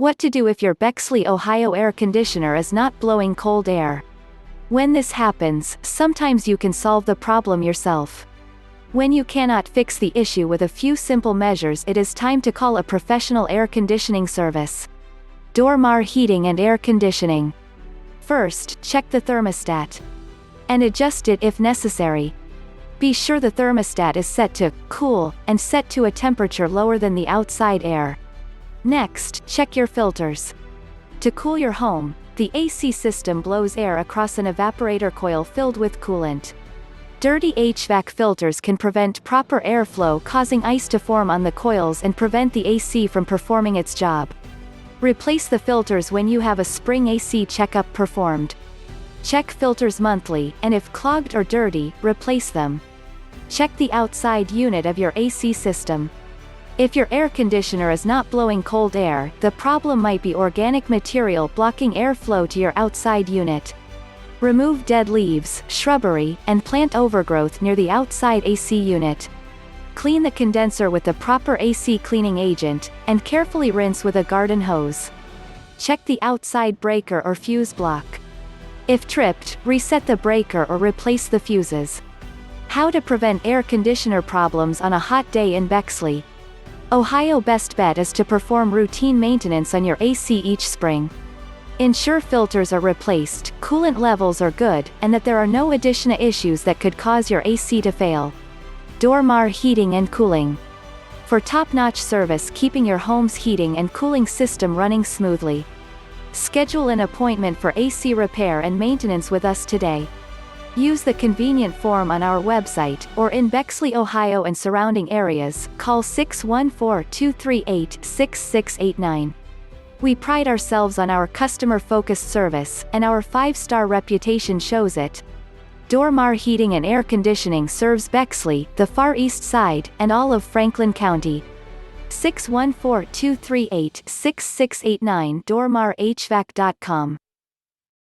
What to do if your Bexley, Ohio air conditioner is not blowing cold air. When this happens, sometimes you can solve the problem yourself. When you cannot fix the issue with a few simple measures, it is time to call a professional air conditioning service. Dor-Mar Heating and Air Conditioning. First, check the thermostat. And adjust it if necessary. Be sure the thermostat is set to cool, and set to a temperature lower than the outside air. Next, check your filters. To cool your home, the AC system blows air across an evaporator coil filled with coolant. Dirty HVAC filters can prevent proper airflow, causing ice to form on the coils and prevent the AC from performing its job. Replace the filters when you have a spring AC checkup performed. Check filters monthly, and if clogged or dirty, replace them. Check the outside unit of your AC system. If your air conditioner is not blowing cold air, the problem might be organic material blocking airflow to your outside unit. Remove dead leaves, shrubbery, and plant overgrowth near the outside AC unit. Clean the condenser with the proper AC cleaning agent, and carefully rinse with a garden hose. Check the outside breaker or fuse block. If tripped, reset the breaker or replace the fuses. How to prevent air conditioner problems on a hot day in Bexley, Ohio. Best bet is to perform routine maintenance on your AC each spring. Ensure filters are replaced, coolant levels are good, and that there are no additional issues that could cause your AC to fail. Dor-Mar Heating and Cooling. For top-notch service keeping your home's heating and cooling system running smoothly. Schedule an appointment for AC repair and maintenance with us today. Use the convenient form on our website, or in Bexley, Ohio and surrounding areas, call 614-238-6689. We pride ourselves on our customer-focused service, and our 5-star reputation shows it. Dor-Mar Heating and Air Conditioning serves Bexley, the Far East Side, and all of Franklin County. 614-238-6689 dormarhvac.com